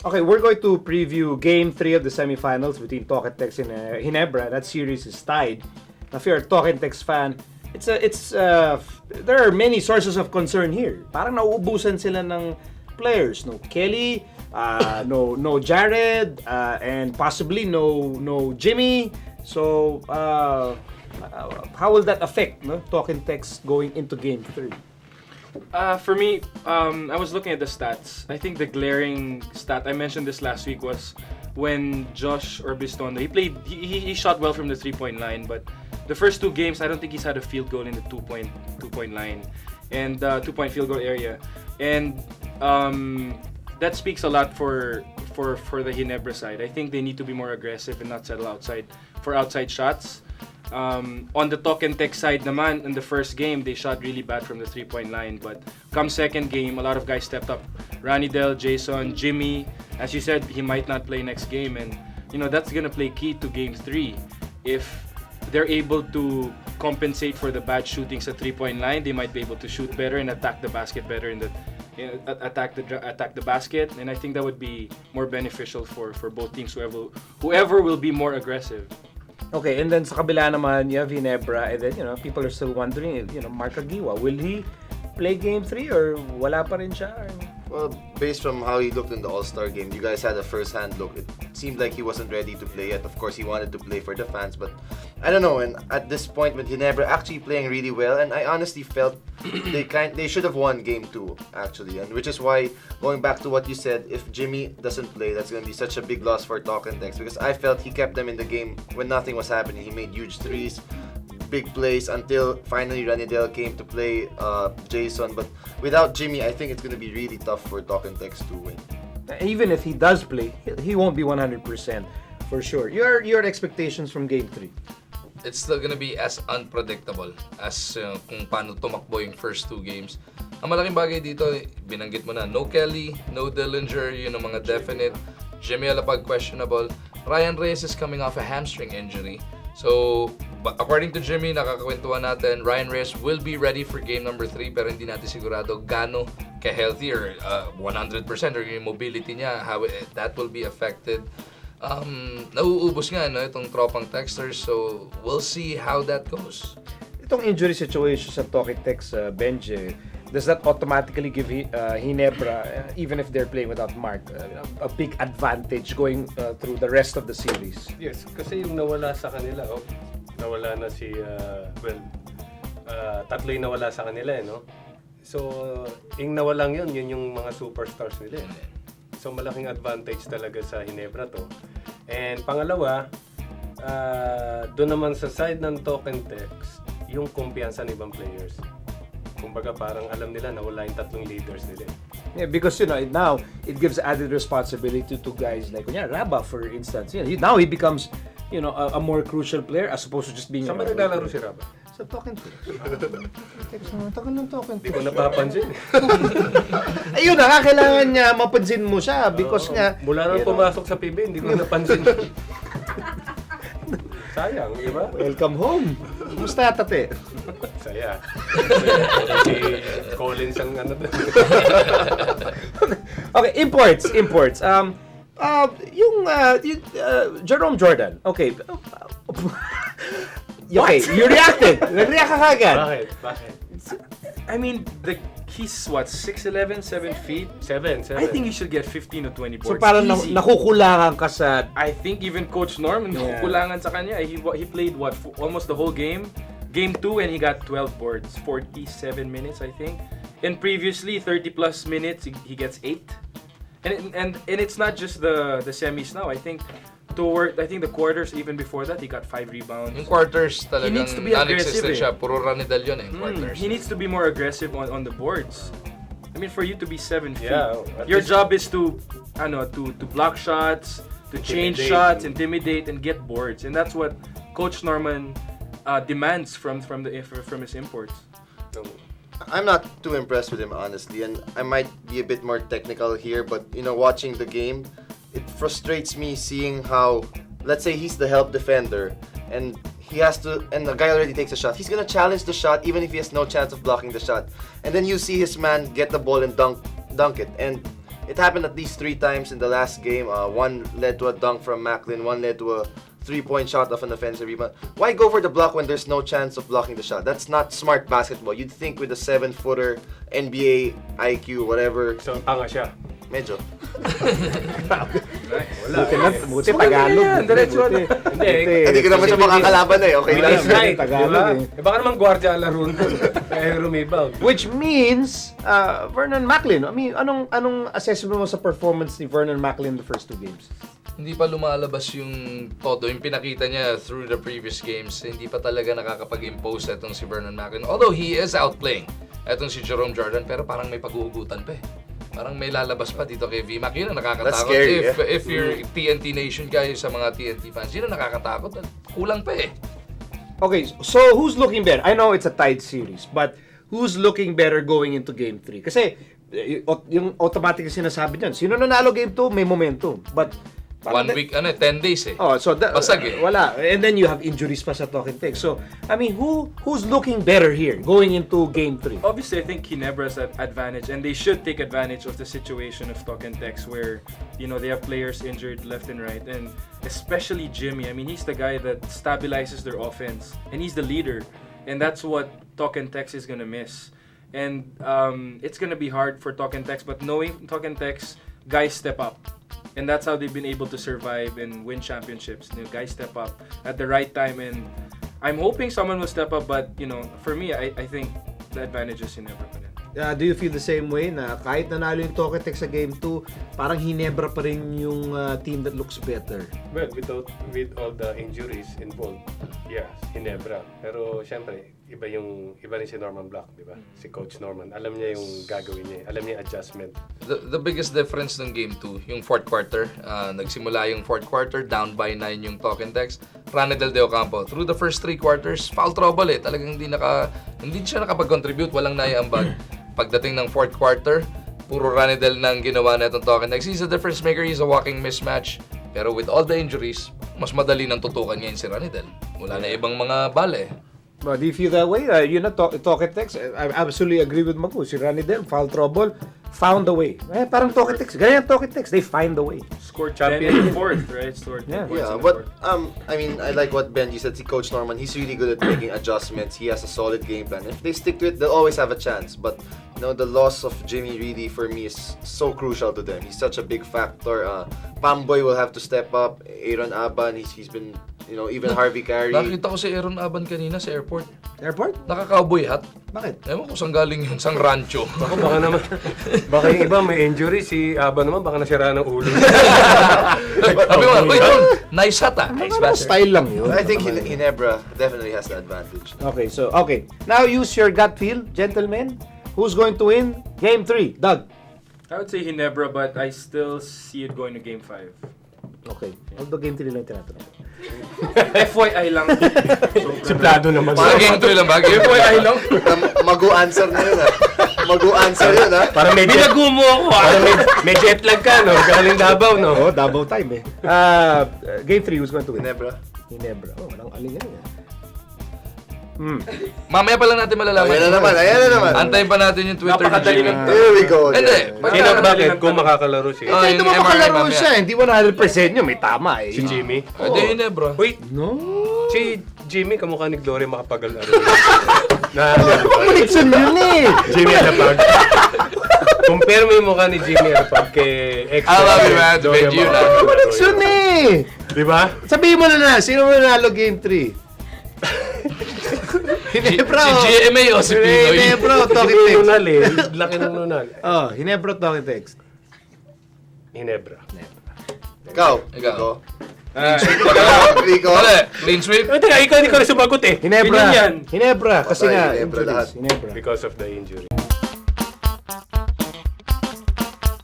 Okay, we're going to preview Game 3 of the semifinals between Tokentex and Ginebra. That series is tied. Now, if you're a Tokentex fan, there are many sources of concern here. Parang nauubusan sila ng players. No Kelly, no Jared, and possibly no Jimmy. So, how will that affect Tokentex going into Game 3? For me, I was looking at the stats. I think the glaring stat, I mentioned this last week, was when Josh Orbistondo, he shot well from the 3-point line, but the first two games, I don't think he's had a field goal in the two-point line and 2-point field goal area. And that speaks a lot for the Ginebra side. I think they need to be more aggressive and not settle for outside shots. On the Tokentex side naman, in the first game, they shot really bad from the 3-point line. But come second game, a lot of guys stepped up. Ranidel, Jason, Jimmy. As you said, he might not play next game. And, that's going to play key to Game 3. If they're able to compensate for the bad shootings at 3-point line, they might be able to shoot better and attack the basket better attack the basket. And I think that would be more beneficial for both teams, whoever will be more aggressive. Okay, and then sa kabila naman, you have Ginebra, and then, people are still wondering, Mark Aguiwa, will he play Game 3 or wala pa rin siya? Well, based from how he looked in the All-Star game, you guys had a first-hand look. It seemed like he wasn't ready to play yet. Of course, he wanted to play for the fans, but I don't know. And at this point, with Ginebra actually playing really well, and I honestly felt they should have won Game 2, actually. And which is why, going back to what you said, if Jimmy doesn't play, that's going to be such a big loss for Tokentex, because I felt he kept them in the game when nothing was happening. He made huge threes, big plays, until finally Ranidel came to play Jason. But without Jimmy, I think it's going to be really tough for Tokentex to win. Even if he does play, he won't be 100% for sure. Your expectations from Game 3? It's still gonna be as unpredictable as kung paano tumakbo yung first two games. Ang malaking bagay dito, binanggit mo na, no Kelly, no Dillinger, yun ang mga definite. Jimmy Alapag questionable. Ryan Reyes is coming off a hamstring injury. So, according to Jimmy, nakakakwentuhan natin, Ryan Reyes will be ready for game number 3, pero hindi natin sigurado gaano ka-healthy or 100% or yung mobility niya, how that will be affected. Nauubos nga itong tropang Texters, so we'll see how that goes. Itong injury situation sa Tokentex bench, does that automatically give Ginebra, even if they're playing without Mark, a big advantage going through the rest of the series? Yes, kasi yung nawala sa kanila, nawala na si, tatlo yung nawala sa kanila, no? So, yung nawalang yun yung mga superstars nila. So, malaking advantage talaga sa Ginebra to. And pangalawa, doon naman sa side ng Tokentex, yung kumpiyansa ng ibang players. Kumbaga parang alam nila na wala yung tatlong leaders nila. Yeah, because now it gives added responsibility to guys like Raba, for instance. Now he becomes a more crucial player as opposed to just being. Saan ba naglalaro si Raba? Sa Tokentex. Tagal ng Tokentex. Hindi ko napapansin. Ayun na, kailangan niya mapansin mo siya because nga mula nang pumasok sa PB, hindi ko napansin. Sayang, di ba? Welcome home. Kumusta tate? Saya. Si Collins ang Okay, imports. Yung Jerome Jordan. Okay. Okay, you reacted. Nag-react ka kagad. Bakit? I mean, he's what, 6'11", 7 feet? 7. I think he should get 15 or 20 boards. So parang easy. nakukulangan ka sa. I think even Coach Norman nakukulangan sa kanya. He played almost the whole game. Game 2 and he got 12 boards, 47 minutes I think. And previously 30 plus minutes he gets 8. And it's not just the semis now. I think the quarters even before that he got 5 rebounds. Yung quarters talagang needs to be non-existent aggressive, siya. Puro Ranidel yun quarters. He needs to be more aggressive on the boards. I mean, for you to be 7 feet, at your least job is to block shots, to change shots, intimidate, and get boards. And that's what Coach Norman demands from his imports. I'm not too impressed with him, honestly, and I might be a bit more technical here, but watching the game, it frustrates me seeing how, let's say he's the help defender, and he has to, and the guy already takes a shot. He's gonna challenge the shot even if he has no chance of blocking the shot, and then you see his man get the ball and dunk it, and it happened at least 3 times in the last game. One led to a dunk from Macklin, one led to a 3-point shot off an offensive rebound. Why go for the block when there's no chance of blocking the shot? That's not smart basketball. You'd think with a 7-footer, NBA, IQ, whatever. So, tanga siya. Medyo. Buti Tagalog. Diretso Buti. Hindi ko naman siya makakalaban eh. Okay lang. Bilis na yung Tagalog Eh, baka naman gwardiya ang laro nun. Kaya rebound. Which means, Vernon Macklin, I mean, anong assessment mo sa performance ni Vernon Macklin in the first 2 games? Hindi pa lumalabas yung todo, yung pinakita niya through the previous games. Hindi pa talaga nakakapag-impose itong si Vernon Macklin. Although he is outplaying itong si Jerome Jordan, pero parang may paghuhugutan pa eh. Parang may lalabas pa dito kay VMAC. Yun ang nakakatakot. That's scary, If you're TNT Nation guys, sa mga TNT fans, yun ang nakakatakot. Kulang pa eh. Okay, so who's looking better? I know it's a tight series, but who's looking better going into Game 3? Kasi yung automatic na sinasabi dyan, sino nanalo Game 2, may momentum. But 1 week, 10 days eh. Oh, so Basag eh. Wala. And then you have injuries pa sa talk and text. So, I mean, who's looking better here going into Game 3? Obviously, I think Ginebra's at advantage, and they should take advantage of the situation of Talk and Text, where they have players injured left and right, and especially Jimmy. I mean, he's the guy that stabilizes their offense, and he's the leader, and that's what Talk and Text is gonna miss. And it's gonna be hard for Talk and Text, but knowing Talk and Text, guys step up. And that's how they've been able to survive and win championships. Guys step up at the right time, and I'm hoping someone will step up. But for me, I think the advantage is Ginebra pa rin. Do you feel the same way na kahit nanalo yung Toketex sa Game 2, parang Ginebra pa rin yung team that looks better? Well, with all the injuries involved, yes, Ginebra. Pero syempre, iba rin si Norman Black, di ba? Si Coach Norman. Alam niya yung gagawin niya. Alam niya yung adjustment. The biggest difference ng Game 2, yung fourth quarter. Nagsimula yung fourth quarter, down by 9 yung Talk and Text. Ranedel De Ocampo. Through the first 3 quarters, foul trouble eh. Talagang hindi siya nakapag-contribute, walang naiambag. Pagdating ng fourth quarter, puro Ranedel nang ginawa na itong Talk and Text. He's a difference maker, he's a walking mismatch. Pero with all the injuries, mas madali nang tutukan ngayon si Ranedel. Wala na ibang mga bale. But do you feel that way? Toketex, I absolutely agree with Magu. Si Ranedel, foul trouble, found a way. Parang Toketex, ganyan Toketex, they find a way. Scored 10 in the fourth, right? Scored 10 points in the But fourth. I mean, I like what Benji said. Si Coach Norman, he's really good at making adjustments. He has a solid game plan. If they stick to it, they'll always have a chance. But the loss of Jimmy really for me is so crucial to them. He's such a big factor. Pamboy will have to step up. Aaron Aban, he's been even Harvey Carey. Nakita ko si Aaron Aban kanina sa airport. Airport? Naka-cowboy hat. Bakit? Ewan ko saan galing yun, sang rancho. Ako baka naman, baka yung iba may injury, si Aba naman baka nasira ng ulo. Sabi mo, uy, Don, nice hat ah. Nice style lang yun. I think Ginebra definitely has the advantage. Okay. Now use your gut feel, gentlemen. Who's going to win Game 3? Doug. I would say Ginebra, but I still see it going to Game 5. Okay. Although Game 3 lang tinatanong. FYI lang. Suplado naman. Sa Game 2 lang ba? FYI lang. Magu-answer na yun Magu-answer yun Para may Binagumo ako para may jet lag ka, no? Galing Davao, no? Oh, Davao time eh. Game 3, who's going to win? Ginebra. Ginebra. Oh, walang aling-aling. Mamaya pa lang natin malalaman. Ayan na naman. Antayin pa natin yung Twitter ni Napakadali Jimmy. ng- Here we go. Hindi. Sino bakit? Kung makakalaro siya. Oh, Ito yung MRI makakalaro mamaya. siya. Hindi 100% yun. May tama eh. Si Jimmy. Hindi, Ginebra. Wait, No. si Jimmy kamukha ni Gloria makapagalaro. Connection yun eh. Jimmy Alapag. Compare mo yung mukha ni Jimmy Alapag kay ex. Sabi ba, Benji yun ah. Connection eh. Di ba? Sabihin mo na, sino manalo Game 3? Ginebra Si GMA o si Pinoy. Ginebra o Hindi Toketex? nunal eh. Laki ng nunal. Oh, Ginebra o Toketex? Ginebra. Ikaw. Ikaw. Rico. Wala, clean sweep. Teka, ikaw hindi ko na sumagot eh. Ginebra. Yun yan. Ginebra. Kasi Patay, nga, Ginebra injuries. lahat. Ginebra. Because of the injury.